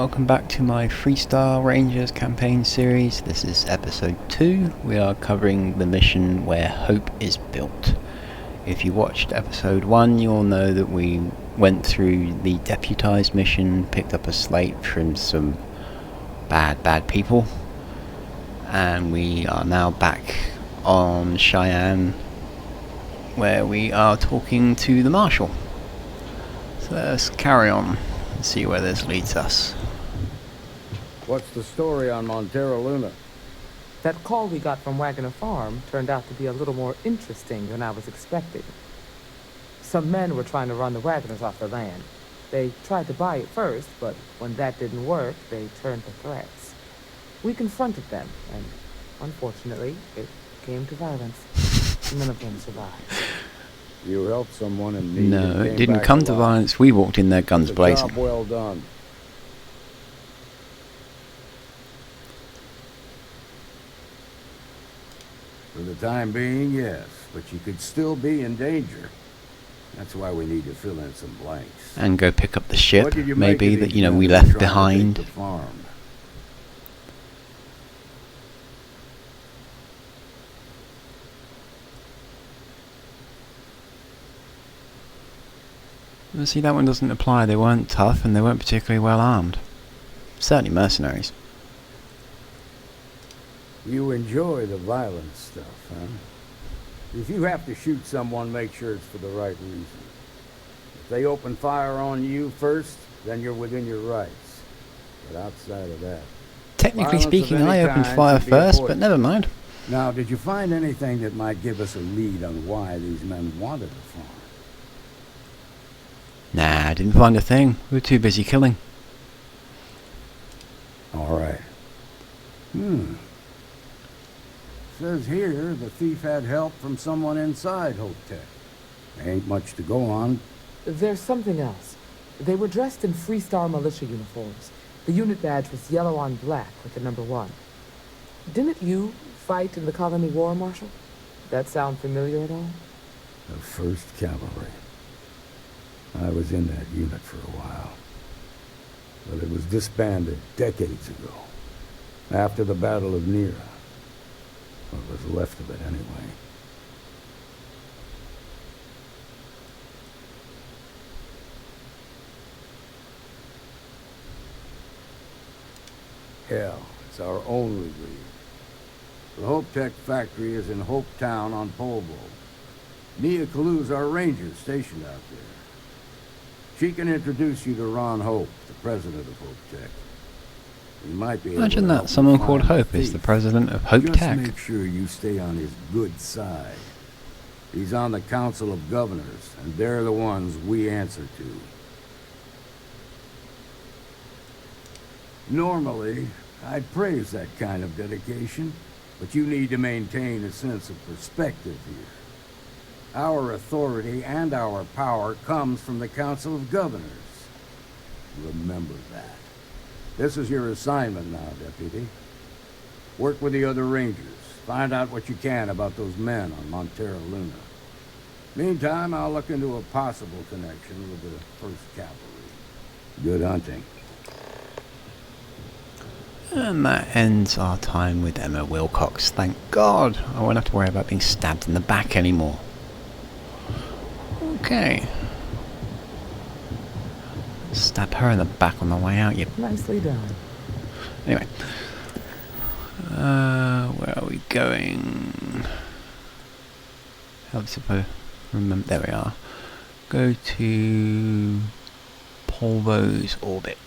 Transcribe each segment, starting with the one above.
welcome back to my Freestar Rangers Campaign series. This is episode 2. We are covering the mission where hope is built. If you watched episode 1, you'll know that we went through the deputized mission, picked up a slate from some bad people, and we are now back on Cheyenne, where we are talking to the Marshal. So let's carry on and see where this leads us. What's the story on Montero Luna? That call we got from Wagner Farm turned out to be a little more interesting than I was expecting. Some men were trying to run the Wagners off the land. They tried to buy it first, but when that didn't work, they turned to threats. We confronted them, and unfortunately, it came to violence. None of them survived. You helped someone in need. No, it didn't come to violence. We walked in there guns blazing. Job well done. For the time being, yes, but you could still be in danger. That's why we need to fill in some blanks. And go pick up the ship, maybe, that, men we who left tried to take behind. the farm? Well, see, that one doesn't apply. They weren't tough and they weren't particularly well armed. Certainly mercenaries. You enjoy the violent stuff, huh? If you have to shoot someone, make sure it's for the right reason. If they open fire on you first, then you're within your rights. But outside of that... Technically speaking, I opened fire first, but never mind. Now, did you find anything that might give us a lead on why these men wanted the farm? Nah, I didn't find a thing. We were too busy killing. All right. Says here the thief had help from someone inside Hope Tech. Ain't much to go on. There's something else. They were dressed in Freestar militia uniforms. The unit badge was yellow on black with the number 1. Didn't you fight in the Colony War, Marshal? That sound familiar at all? The 1st Cavalry. I was in that unit for a while. But it was disbanded decades ago. After the Battle of Nera. What was left of it, anyway. Hell, it's our only lead. The Hope Tech factory is in Hope Town on Polvo. Nia Kalu's our ranger stationed out there. She can introduce you to Ron Hope, the president of Hope Tech. You might be Imagine that, someone called Hope is the president of Hope Tech. Just make sure you stay on his good side. He's on the Council of Governors, and they're the ones we answer to. Normally, I'd praise that kind of dedication, but you need to maintain a sense of perspective here. Our authority and our power comes from the Council of Governors. Remember that. This is your assignment now, Deputy. Work with the other Rangers. Find out what you can about those men on Montero Luna. Meantime, I'll look into a possible connection with the 1st Cavalry. Good hunting. And that ends our time with Emma Wilcox. Thank God. I won't have to worry about being stabbed in the back anymore. Okay. Stab her in the back on the way out, yep. Nicely done. Anyway. Where are we going? How to remember? There we are. Go to Polvo's orbit.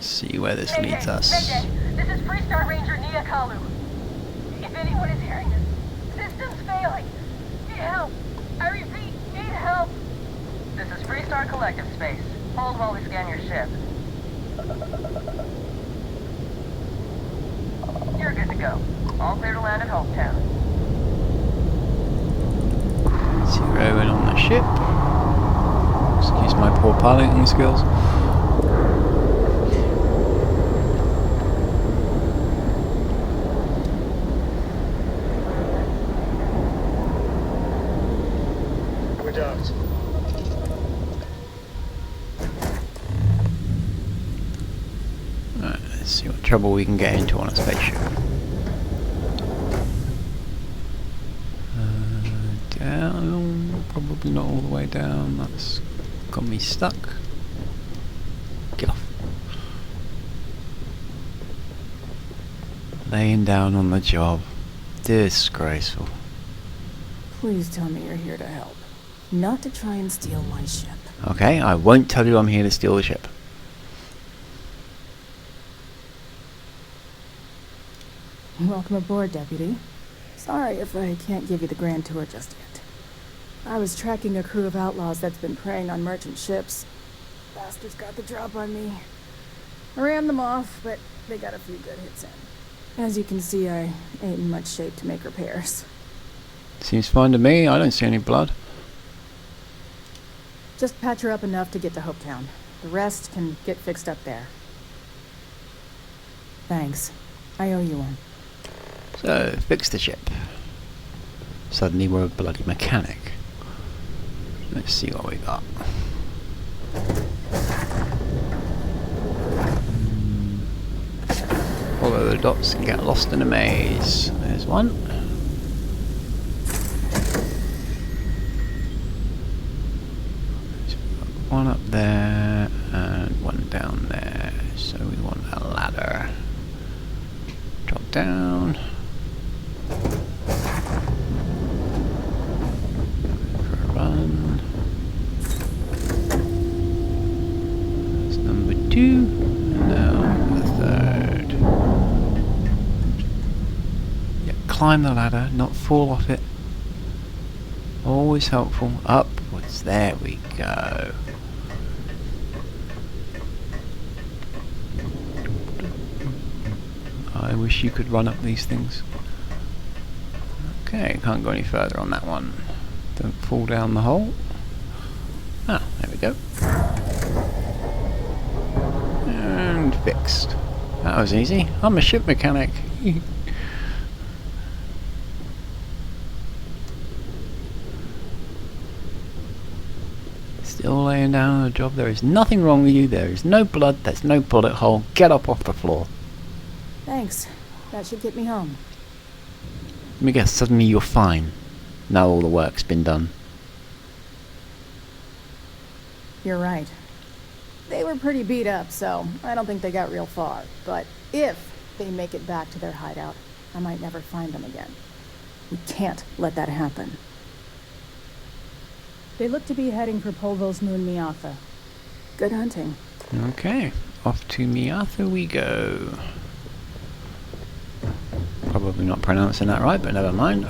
See where this leads us. This is Freestar Ranger Nia Kalu. If anyone is hearing this, system's failing. Need help. I repeat, need help. This is Freestar Collective Space. Hold while we scan your ship. You're good to go. All clear to land at Hope Town. 0 in on the ship. Excuse my poor piloting skills. We're docked. See what trouble we can get into on a spaceship. Down, probably not all the way down. That's got me stuck. Get off. Laying down on the job. Disgraceful. Please tell me you're here to help, not to try and steal my ship. Okay, I won't tell you I'm here to steal the ship. Welcome aboard, Deputy. Sorry if I can't give you the grand tour just yet. I was tracking a crew of outlaws that's been preying on merchant ships. Bastards got the drop on me. I ran them off, but they got a few good hits in. As you can see, I ain't in much shape to make repairs. Seems fine to me. I don't see any blood. Just patch her up enough to get to Hopetown. The rest can get fixed up there. Thanks. I owe you one. So, fix the ship. Suddenly we're a bloody mechanic. Let's see what we got. Follow the dots and get lost in a maze. There's one. One up there and one down there. So we want a ladder. Drop down. For a run. That's number 2. And now the third. Yeah, climb the ladder, not fall off it. Always helpful. Upwards. There we go. I wish you could run up these things. Okay, can't go any further on that one. Don't fall down the hole. Ah, there we go. And fixed. That was easy. I'm a ship mechanic. Still laying down on a job. There is nothing wrong with you. There is no blood. There's no bullet hole. Get up off the floor. Thanks. That should get me home. Let me guess, suddenly you're fine. Now all the work's been done. You're right. They were pretty beat up, so I don't think they got real far. But if they make it back to their hideout, I might never find them again. We can't let that happen. They look to be heading for Polville's moon Miatha. Good hunting. Okay, off to Miatha we go. Probably not pronouncing that right, but never mind.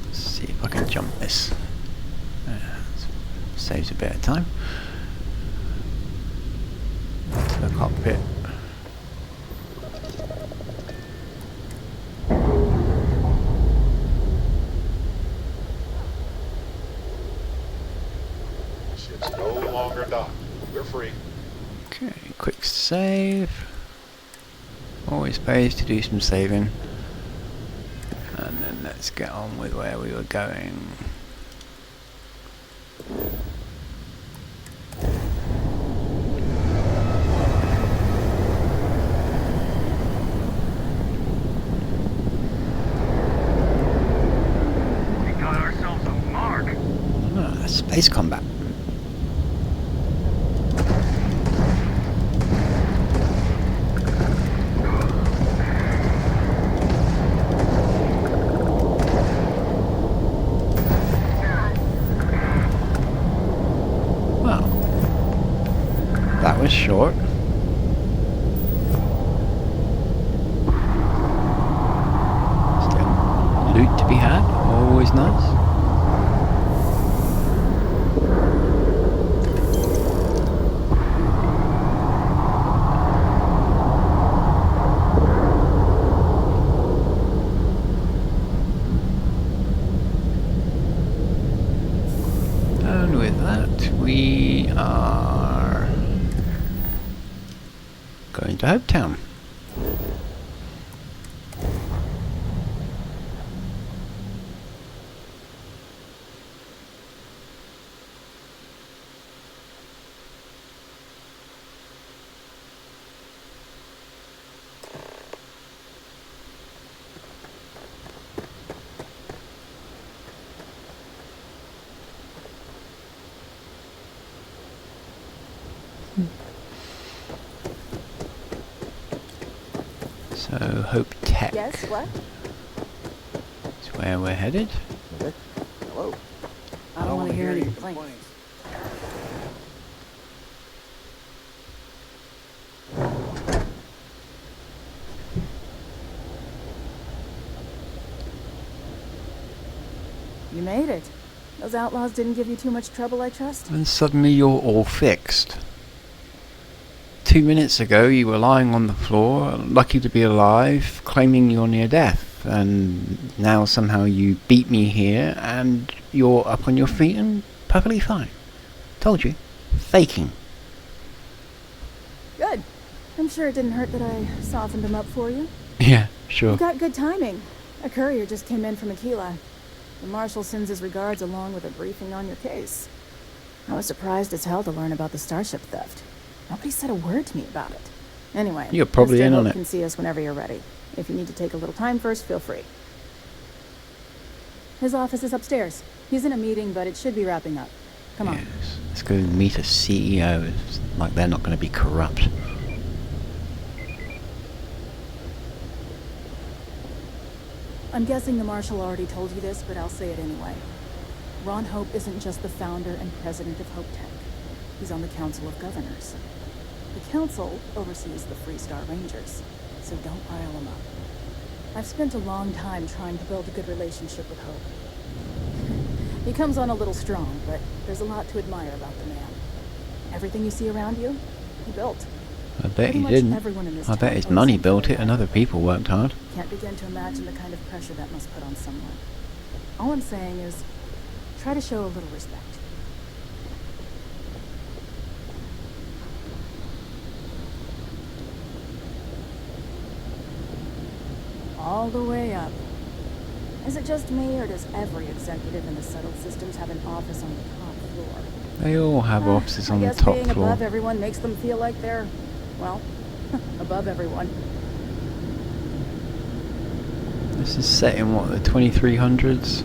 Let's see if I can jump this. Saves a bit of time. To the cockpit. Ship's no longer docked. We're free. Okay, quick save. Always pays to do some saving. And then let's get on with where we were going. We got ourselves a mark. Ah, space combat. That was short. Still, loot to be had, always nice. And with that, we are going to Hopetown. So, Hope Tech. Yes, what? That's where we're headed. Hello. I don't want to hear any complaints. You made it. Those outlaws didn't give you too much trouble, I trust? And suddenly you're all fixed. 2 minutes ago you were lying on the floor, lucky to be alive, claiming you're near death. And now somehow you beat me here and you're up on your feet and perfectly fine. Told you. Faking. Good. I'm sure it didn't hurt that I softened them up for you. Yeah, sure. You got good timing. A courier just came in from Aquila. The marshal sends his regards along with a briefing on your case. I was surprised as hell to learn about the starship theft. Nobody said a word to me about it. Anyway, You're probably Mr. in on Hope it. can see us whenever you're ready. If you need to take a little time first, feel free. His office is upstairs. He's in a meeting, but it should be wrapping up. Come on. Yes. Let's go meet a CEO. It's like they're not going to be corrupt. I'm guessing the Marshal already told you this, but I'll say it anyway. Ron Hope isn't just the founder and president of Hope Tech. He's on the Council of Governors. The Council oversees the Freestar Rangers, so don't rile him up. I've spent a long time trying to build a good relationship with Hope. He comes on a little strong, but there's a lot to admire about the man. Everything you see around you, he built. I bet Pretty he much didn't. everyone in this I bet town his owes money him built for it and other people worked hard. Can't begin to imagine the kind of pressure that must put on someone. All I'm saying is, try to show a little respect. All the way up. Is it just me, or does every executive in the settled systems have an office on the top floor? They all have offices on the top I guess being floor. above everyone makes them feel like they're, well, above everyone. This is set in what, the 2300s?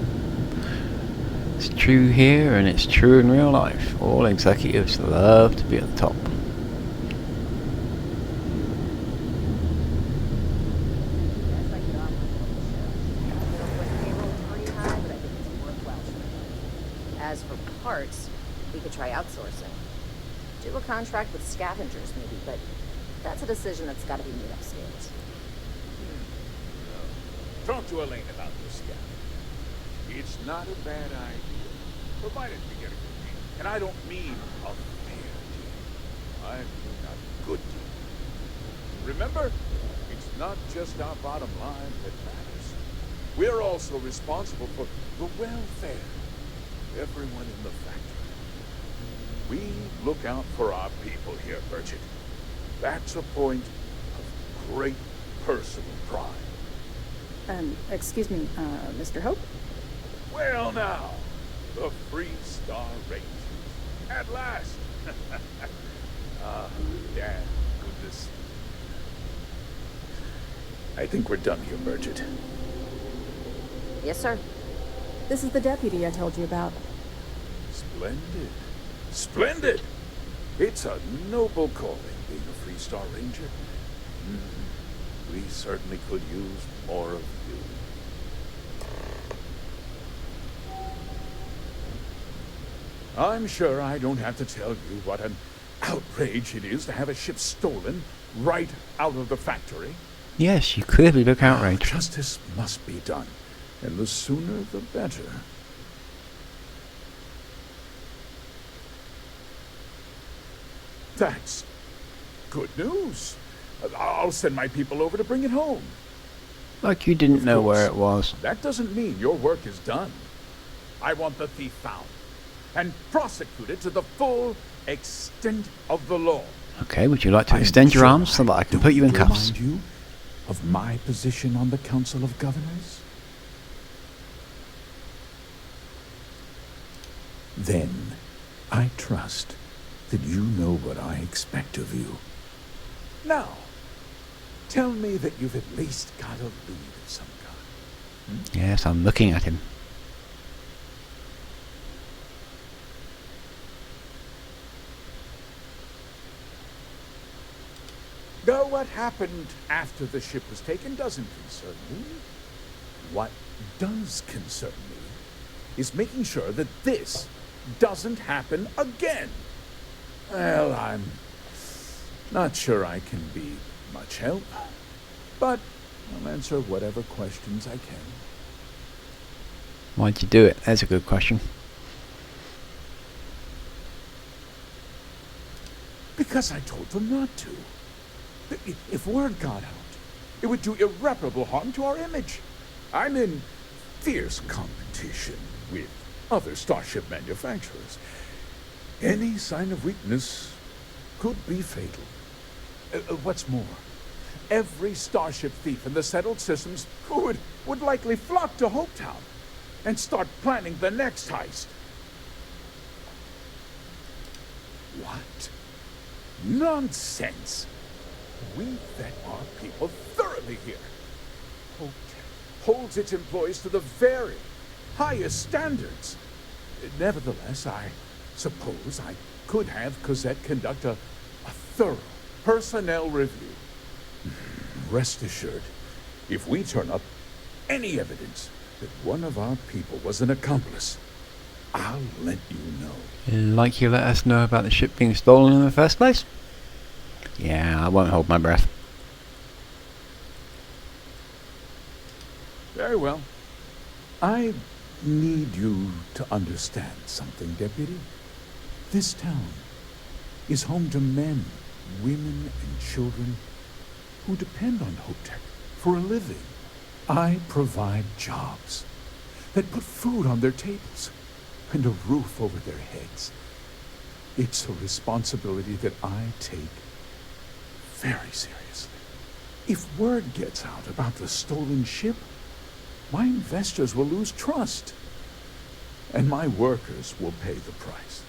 It's true here and it's true in real life. All executives love to be at the top. As for parts, we could try outsourcing. Do a contract with scavengers maybe, but that's a decision that's got to be made upstairs. Talk to Elaine about this guy. It's not a bad idea, provided we get a good deal. And I don't mean a fair deal. I mean a good deal. Remember, it's not just our bottom line that matters. We're also responsible for the welfare of everyone in the factory. We look out for our people here, Bridget. That's a point of great personal pride. Excuse me, Mr. Hope? Well now, the Freestar Rangers. At last! Yeah, goodness. I think we're done here, Bridget. Yes, sir. This is the deputy I told you about. Splendid. Splendid! It's a noble calling, being a Freestar Ranger. We certainly could use more of you. I'm sure I don't have to tell you what an outrage it is to have a ship stolen right out of the factory. Yes, you clearly look outraged. Justice must be done, and the sooner the better. That's good news. I'll send my people over to bring it home. Like you didn't Of know course. where it was. That doesn't mean your work is done. I want the thief found and prosecuted to the full extent of the law. Okay, would you like to I'm extend your sure arms so that I can put you in don't cuffs? remind you of my position on the Council of Governors? Then I trust that you know what I expect of you. Now, tell me that you've at least got a lead of some kind. Yes, I'm looking at him. Though what happened after the ship was taken doesn't concern me. What does concern me is making sure that this doesn't happen again. Well, I'm not sure I can be much help, but I'll answer whatever questions I can. Why'd you do it? That's a good question. Because I told them not to. If word got out, it would do irreparable harm to our image. I'm in fierce competition with other starship manufacturers. Any sign of weakness could be fatal. What's more, every starship thief in the settled systems would likely flock to Hopetown and start planning the next heist. What? Nonsense! We vet our people thoroughly here. Hopetown holds its employees to the very highest standards. Nevertheless, I suppose I could have Cosette conduct a thorough personnel review. Rest assured, if we turn up any evidence that one of our people was an accomplice, I'll let you know. Like you let us know about the ship being stolen in the first place? Yeah, I won't hold my breath. Very well. I need you to understand something, Deputy. This town is home to men, women, and children who depend on Hopetech for a living. I provide jobs that put food on their tables and a roof over their heads. It's a responsibility that I take very seriously. If word gets out about the stolen ship, my investors will lose trust, and my workers will pay the price.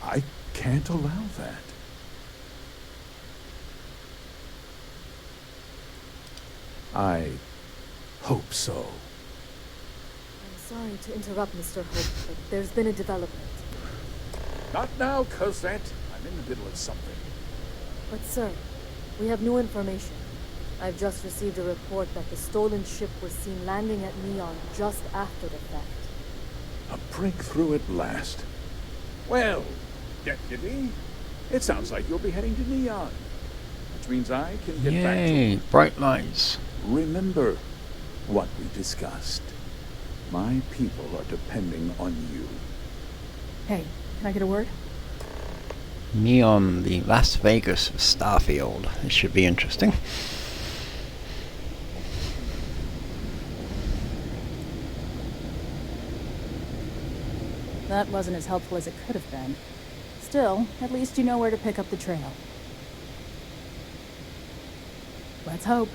I can't allow that. I hope so. I'm sorry to interrupt, Mr. Hope, but there's been a development. Not now, Cosette. I'm in the middle of something. But sir, we have new information. I've just received a report that the stolen ship was seen landing at Neon just after the theft. A breakthrough at last. Well, Deputy, it sounds like you'll be heading to Neon, which means I can get back to Yay, bright lights. Remember what we discussed. My people are depending on you. Hey, can I get a word? Neon, the Las Vegas of Starfield. This should be interesting. That wasn't as helpful as it could have been. Still, at least you know where to pick up the trail. Let's hope.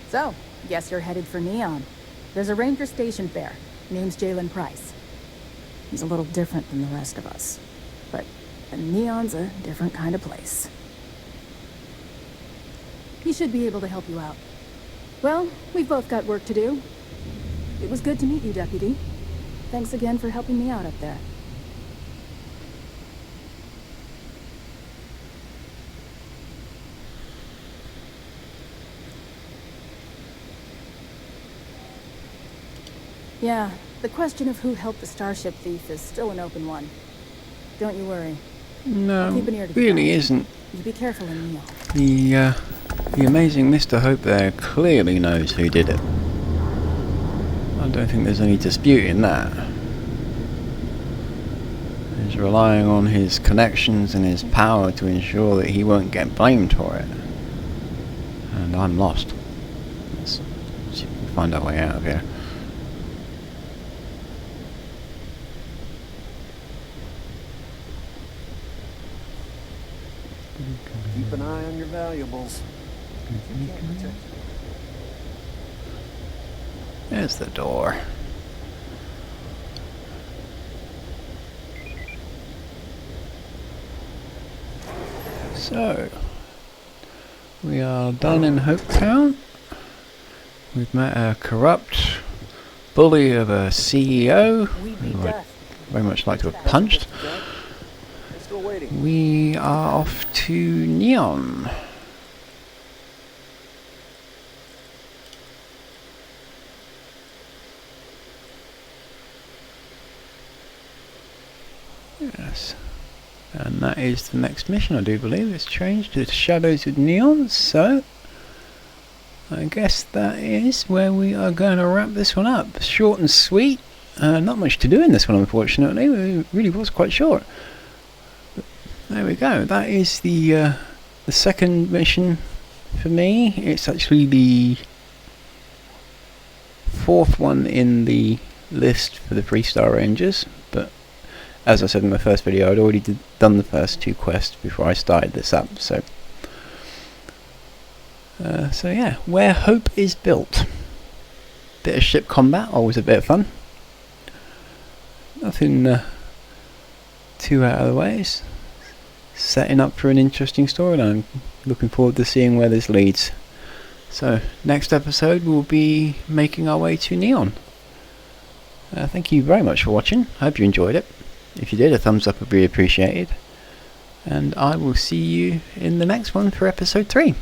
So, guess you're headed for Neon. There's a ranger stationed there. Name's Jalen Price. He's a little different than the rest of us. But Neon's a different kind of place. He should be able to help you out. Well, we've both got work to do. It was good to meet you, Deputy. Thanks again for helping me out up there. Yeah, the question of who helped the Starship thief is still an open one. Don't you worry. No, Keep an ear to the really ground. isn't. You be careful in Neon. The amazing Mr. Hope there clearly knows who did it. I don't think there's any dispute in that. He's relying on his connections and his power to ensure that he won't get blamed for it. And I'm lost. Let's see if we can find our way out of here. Keep an eye on your valuables. You can't protect them. There's the door. So, we are done in Hopetown. We've met a corrupt bully of a CEO who I'd very much like to have punched. They stole awaiting? We are off to Neon. Yes. And that is the next mission, I do believe. It's changed to Shadows of Neon, so I guess that is where we are going to wrap this one up. Short and sweet. Not much to do in this one, unfortunately. It really was quite short. But there we go. That is the second mission for me. It's actually the fourth one in the list for the Freestar Rangers, but as I said in my first video, I'd already done the first 2 quests before I started this up, so yeah, where hope is built. Bit of ship combat, always a bit of fun. Nothing too out of the way. It's setting up for an interesting storyline. Looking forward to seeing where this leads. So, next episode we'll be making our way to Neon. Thank you very much for watching. I hope you enjoyed it. If you did, a thumbs up would be appreciated. And I will see you in the next one for episode 3.